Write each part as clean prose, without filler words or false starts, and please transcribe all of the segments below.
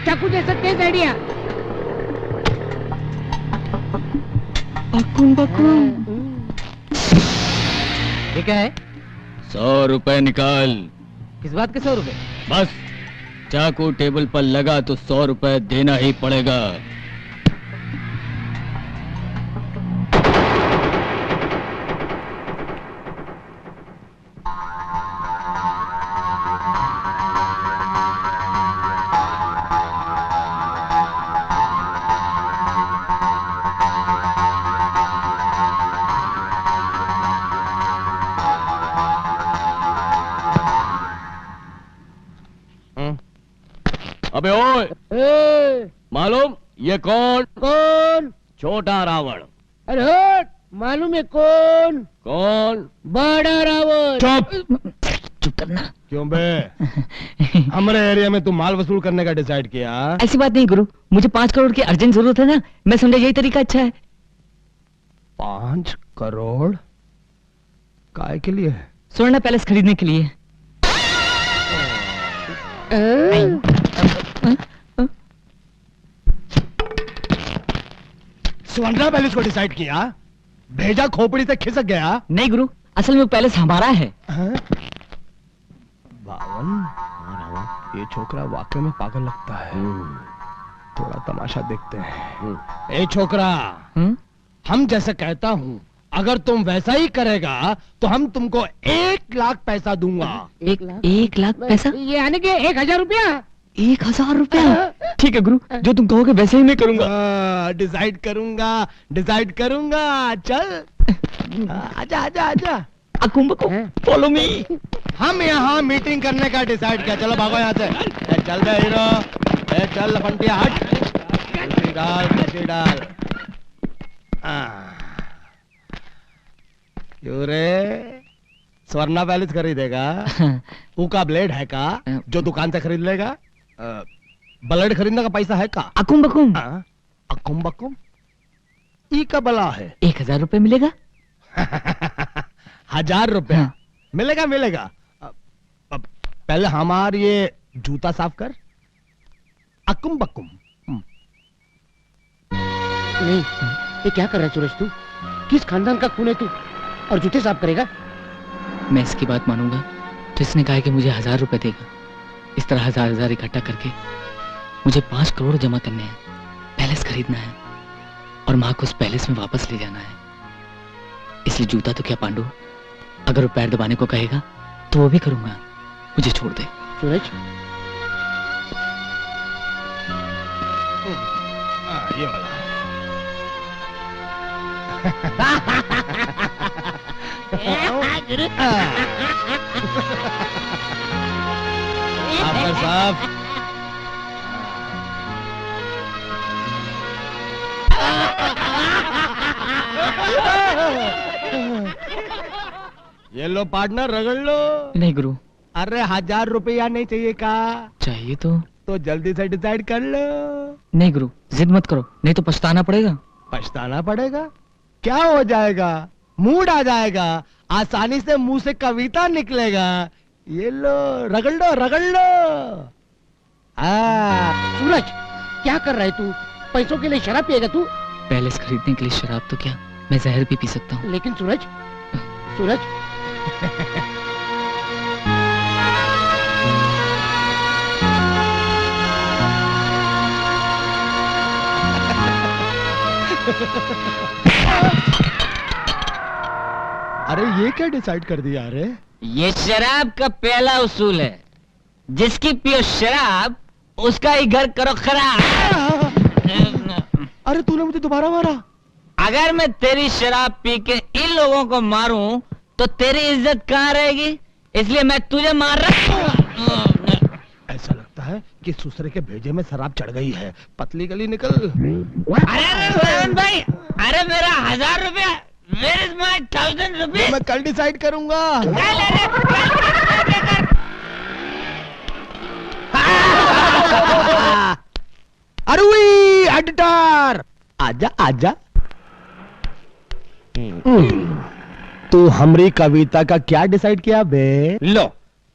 चाकू जैसा तेज आइडिया। बकुम बकुम। ये क्या है? 100 रुपए निकाल। किस बात के 100 रुपए? बस चाकू टेबल पर लगा तो 100 रुपए देना ही पड़ेगा। अबे ओए, मालूम ये कौन? कौन? छोटा रावण। अरे हट, मालूम है कौन? कौन? बड़ा रावण। चुप करना। क्यों बे? हमारे एरिया में तू माल वसूल करने का डिसाइड किया? ऐसी बात नहीं गुरु, मुझे 5 करोड़ की अर्जेंट जरूरत है ना, मैं समझा यही तरीका अच्छा है। 5 करोड़? काय के लिए? स्वर्ण पैलेस खरीदने के लिए। स्वर्ण पैलेस को डिसाइड किया? भेजा खोपड़ी से खिसक गया? नहीं गुरु, असल में वो पैलेस हमारा है। बावन, ये छोकरा वाकई में पागल लगता है। थोड़ा तमाशा देखते हैं। ए छोकरा, हम जैसे कहता हूँ, अगर तुम वैसा ही करेगा तो हम तुमको 1 लाख पैसा दूंगा। 1 लाख पैसा? ये आने के 1000 रुपया। 1000 रुपया? ठीक है गुरु, जो तुम कहोगे वैसे ही मैं करूंगा। डिसाइड करूंगा। चल आजा आजा आजा। Follow me. हम यहाँ मीटिंग करने का डिसाइड किया। चलो भागो यहाँ से। चल बे हीरो, चल फंटिया हट। कुर्सी डाल। क्यों रे, स्वर्णा पैलेस खरीदेगा? ऊका ब्लेड है का जो दुकान से खरीद लेगा? ब्लेड खरीदने का पैसा है का? अकुम बकुम। अकुम बकुम ई का बला है। 1000 रुपए मिलेगा? 1000 रुपया? मिलेगा। पहले हमार ये जूता साफ कर। अकुम बकुम। नहीं, ये क्या कर रहा है सूरज तू? किस खानदान का खून है तू और जूते साफ करेगा? मैं इसकी बात मानूंगा तो इसने कहा कि मुझे 1000 रुपए देगा। इस तरह 1000 इकट्ठा करके मुझे 5 करोड़ जमा करने हैं, पैलेस खरीदना है और माँ को उस पैलेस में वापस ले जाना है। इसलिए जूता तो क्या पांडु, अगर वो पैर दबाने को कहेगा तो वो भी करूंगा। मुझे छोड़ दे सूरज। ये वाला। साफ। ये लो पार्टनर, रगड़ लो। नहीं गुरु। अरे 1000 रुपया नहीं चाहिए का? चाहिए तो जल्दी से डिसाइड कर लो। नहीं गुरु, जिद मत करो, नहीं तो पछताना पड़ेगा। पछताना पड़ेगा? क्या हो जाएगा? मूड आ जाएगा, आसानी से मुंह से कविता निकलेगा। ये लो, रगड़ लो। सूरज, क्या कर रहा है तू? पैसों के लिए शराब पिएगा तू? पैलेस खरीदने के लिए शराब तो क्या, मैं जहर भी पी सकता हूँ। लेकिन सूरज अरे ये क्या डिसाइड कर दिया? अरे ये शराब का पहला उसूल है, जिसकी पियो शराब उसका ही घर करो खराब। अरे तूने मुझे दोबारा मारा। अगर मैं तेरी शराब पी के इन लोगों को मारूं तो तेरी इज्जत कहाँ रहेगी, इसलिए मैं तुझे मार रहा हूं। ऐसा लगता है कि दूसरे के भेजे में शराब चढ़ गई है। पतली गली निकल। अरे भाई, अरे मेरा 1000 रुपया, Where is my 1000 rupees? मैं कल डिसाइड करूंगा। अरे एडिटर, आजा। तू हमरी कविता का क्या डिसाइड किया बे? लो,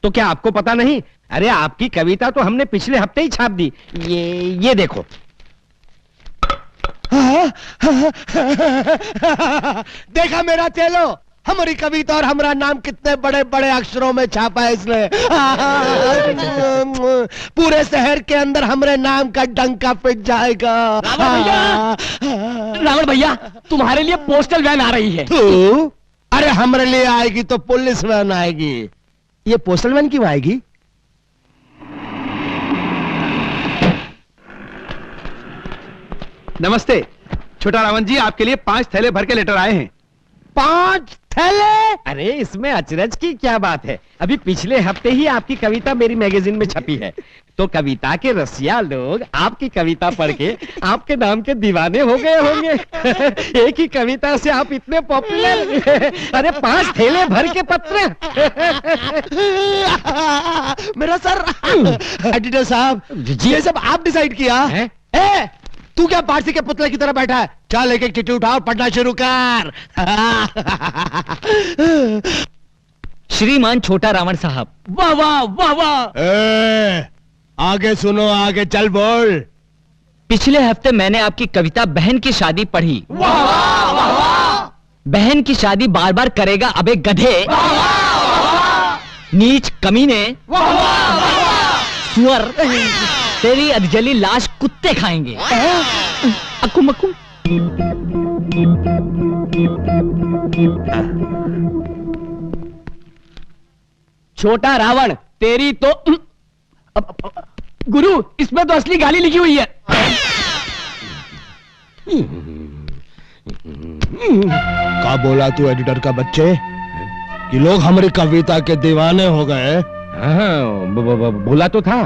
तो क्या आपको पता नहीं? अरे आपकी कविता तो हमने पिछले हफ्ते ही छाप दी। ये देखो। देखा मेरा चेलो, हमारी कविता और हमारा नाम कितने बड़े बड़े अक्षरों में छापा है इसने। पूरे शहर के अंदर हमारे नाम का डंका पिट जाएगा। रावण भैया, तुम्हारे लिए पोस्टल वैन आ रही है। तू? अरे हमारे लिए आएगी तो पुलिस वैन आएगी। ये पोस्टल वैन क्यों आएगी? नमस्ते छोटा रावण जी, आपके लिए 5 थैले भर के लेटर आए हैं। 5 थैले? अरे इसमें अचरज की क्या बात है? अभी पिछले हफ्ते ही आपकी कविता मेरी मैगजीन में छपी है, तो कविता के रसिया लोग आपकी कविता पढ़ के आपके नाम के दीवाने हो गए होंगे। एक ही कविता से आप इतने पॉपुलर। अरे 5 थैले भर के पत्र। मेरा सर। एडिटर साहब, ये सब आप डिसाइड किया? ए, तू क्या पारसी के पुतले की तरह बैठा है? चल एक एक चिट्ठी उठा और पढ़ना शुरू कर। श्रीमान छोटा रावण साहब। वाह वाह वाह वाह। आगे सुनो, आगे चल बोल। पिछले हफ्ते मैंने आपकी कविता बहन की शादी पढ़ी। बहन की शादी बार बार करेगा अबे गधे, नीच कमीने, सुअर, तेरी अधजली लाश कुत्ते खाएंगे। अक्कू मक्कू। छोटा रावण, तेरी तो गुरु, इसमें तो असली गाली लिखी हुई है। क्या बोला तू एडिटर का बच्चे? कि लोग हमारी कविता के दीवाने हो गए? बोला तो था।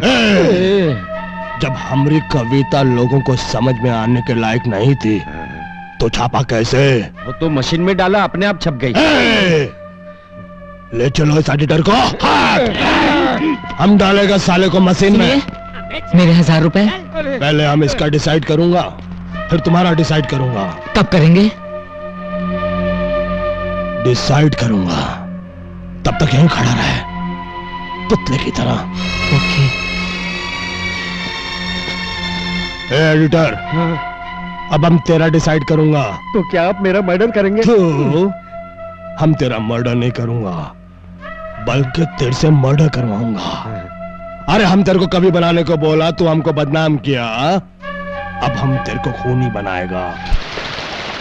जब हमारी कविता लोगों को समझ में आने के लायक नहीं थी तो छापा कैसे? वो तो मशीन में डाला, अपने आप छप गई। ले चलो इस एडिटर को। हम डालेगा साले को मशीन में। मेरे 1000 रुपए। पहले हम इसका डिसाइड करूंगा, फिर तुम्हारा डिसाइड करूंगा। कब करेंगे? डिसाइड करूंगा, तब तक यहीं खड़ा रहे पुतले की तरह। ओके। एडिटर, अब हम तेरा डिसाइड करूंगा। तो क्या आप मेरा मर्डर करेंगे? तो हम तेरा मर्डर नहीं करूंगा, बल्कि तेरे से मर्डर करवाऊंगा। अरे हम तेरे को कवि बनाने को बोला, तू हमको बदनाम किया, अब हम तेरे को खूनी बनाएगा।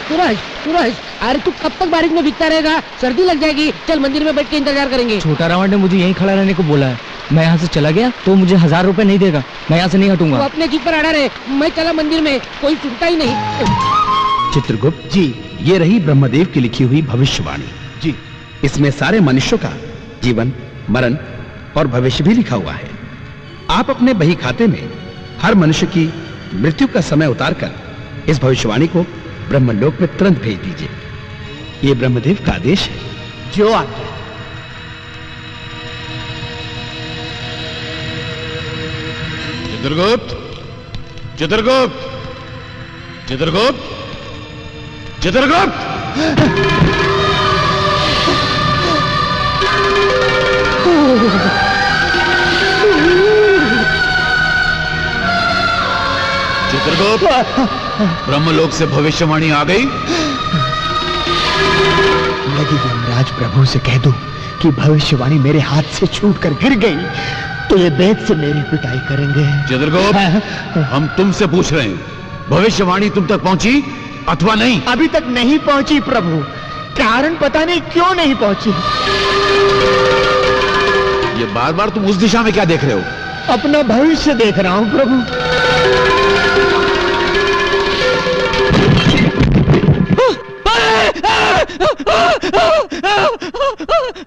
सूरज, सूरज, अरे तू कब तक बारिश में भीगता रहेगा? सर्दी लग जाएगी। चल मंदिर में बैठ के इंतजार करेंगे। छोटा रावण ने मुझे यहीं खड़ा रहने को बोला है। मैं यहाँ से चला गया तो मुझे 1000 रुपए नहीं देगा। मैं यहाँ से नहीं तू हटूंगा। अपने जीत पर अड़ा रहे, मैं चला मंदिर में, कोई सुनता ही नहीं। चित्रगुप्त जी, ये रही ब्रह्मदेव की लिखी हुई भविष्यवाणी जी। इसमें सारे मनुष्यों का जीवन, मरण और भविष्य भी लिखा हुआ है। आप अपने बही खाते में हर मनुष्य की मृत्यु का समय उतारकर इस भविष्यवाणी को ब्रह्मलोक में तुरंत भेज दीजिए। ये ब्रह्मदेव का आदेश है। जो आज्ञा। चित्रगुप्त, चित्रगुप्त, चित्रगुप्त, चित्रगुप्त। चित्रगुप्त, ब्रह्मलोक से भविष्यवाणी आ गई। यदि यमराज प्रभु से कह दूं कि भविष्यवाणी मेरे हाथ से छूटकर गिर गई तो ये बेद से मेरी पिटाई करेंगे। चित्रगुप्त, हम तुमसे पूछ रहे हैं, भविष्यवाणी तुम तक पहुंची अथवा नहीं? अभी तक नहीं पहुंची प्रभु। कारण पता नहीं क्यों नहीं पहुंची। ये बार बार तुम उस दिशा में क्या देख रहे हो? अपना भविष्य देख रहा हूं प्रभु।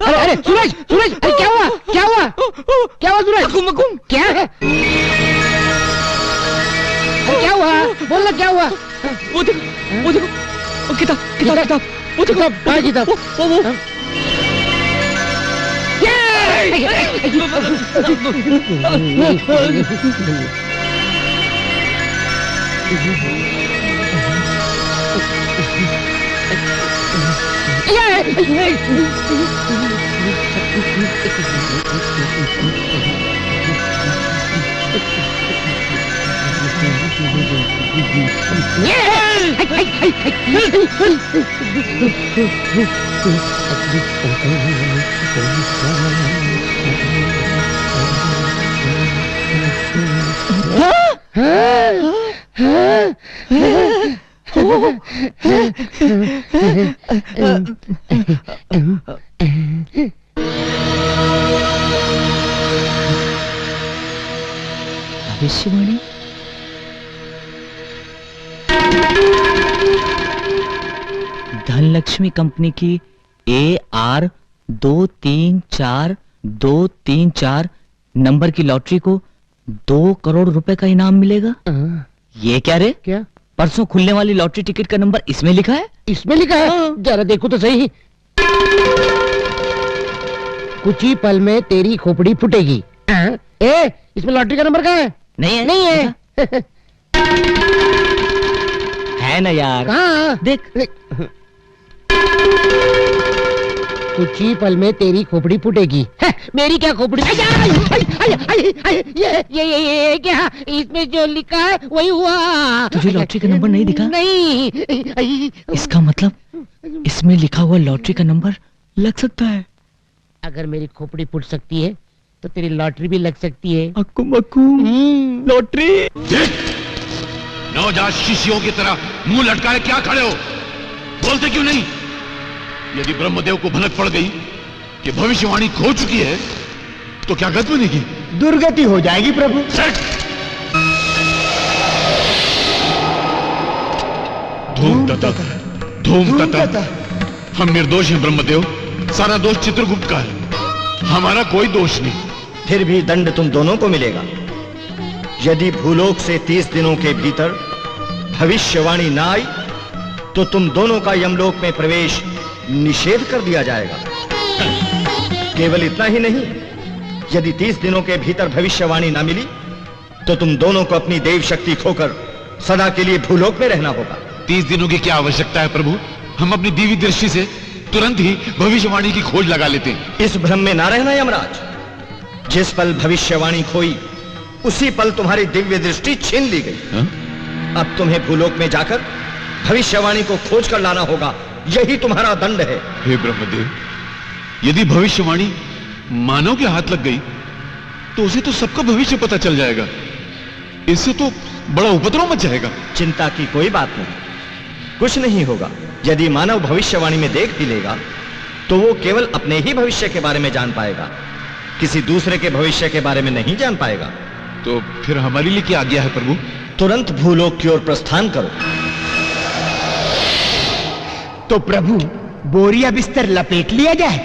अरे अरे सूरज, सूरज, अरे क्या हुआ? क्या हुआ? क्या हुआ सूरज? क्या है? अरे क्या हुआ? बोल ना क्या हुआ? वो देखो, वो देखो, वो किताब, किताब, किताब, वो देखो, कहाँ किताब? वो ये भविष्यवाणी। धनलक्ष्मी कंपनी की AR234234 नंबर की लॉटरी को 2 करोड़ रुपए का इनाम मिलेगा। ये क्या रे? क्या? परसों खुलने वाली लॉटरी टिकट का नंबर इसमें लिखा है? इसमें लिखा है? जरा देखो तो सही। कुछ ही पल में तेरी खोपड़ी फूटेगी। ए, इसमें लॉटरी का नंबर कहाँ है? नहीं है। नहीं है। है ना यार? कहाँ? देख। कुछ ही पल में तेरी खोपड़ी फूटेगी। मेरी क्या खोपड़ी? ये क्या? इसमें जो लिखा है वही हुआ। तुझे लॉटरी का नंबर नहीं दिखा? नहीं। इसका मतलब इसमें लिखा हुआ लॉटरी का नंबर लग सकता है। अगर मेरी खोपड़ी फूट सकती है तो तेरी लॉटरी भी लग सकती है। अक्कू मक्कू लॉटरी। नवजात शिष्यों की तरह मुंह लटकाए क्या खड़े हो? बोलते क्यों नहीं? यदि ब्रह्मदेव को भनक पड़ गई कि भविष्यवाणी खो चुकी है तो क्या गति बनेगी? दुर्गति हो जाएगी प्रभु। धूम ततः धूम ततः। हम निर्दोष हैं ब्रह्मदेव। सारा दोष चित्रगुप्त का है, हमारा कोई दोष नहीं। फिर भी दंड तुम दोनों को मिलेगा। यदि भूलोक से 30 दिनों के भीतर भविष्यवाणी ना आई तो तुम दोनों का यमलोक में प्रवेश निषेध कर दिया जाएगा। केवल इतना ही नहीं, यदि 30 दिनों के भीतर भविष्यवाणी ना मिली तो तुम दोनों को अपनी देव शक्ति खोकर सदा के लिए भूलोक में रहना होगा। 30 दिनों की क्या आवश्यकता है प्रभु? हम अपनी दिव्य दृष्टि से तुरंत ही भविष्यवाणी की खोज लगा लेते हैं। इस भ्रम में ना रहना यमराज। जिस पल भविष्यवाणी खोई उसी पल तुम्हारी दिव्य दृष्टि छीन ली गई। अब तुम्हें भूलोक में जाकर भविष्यवाणी को खोज कर लाना होगा। यही तुम्हारा दंड है। हे ब्रह्मदेव, यदि भविष्यवाणी मानव के हाथ लग गई तो उसे तो सबका भविष्य पता चल जाएगा। इससे तो बड़ा उपद्रव मच जाएगा। चिंता की कोई बात नहीं, कुछ नहीं होगा। यदि मानव भविष्यवाणी में देख भी लेगा तो वो केवल अपने ही भविष्य के बारे में जान पाएगा, किसी दूसरे के भविष्य के बारे में नहीं जान पाएगा। तो फिर हमारे लिए क्या आज्ञा है प्रभु? तुरंत भूलोक की ओर प्रस्थान करो। तो प्रभु बोरिया बिस्तर लपेट लिया जाए।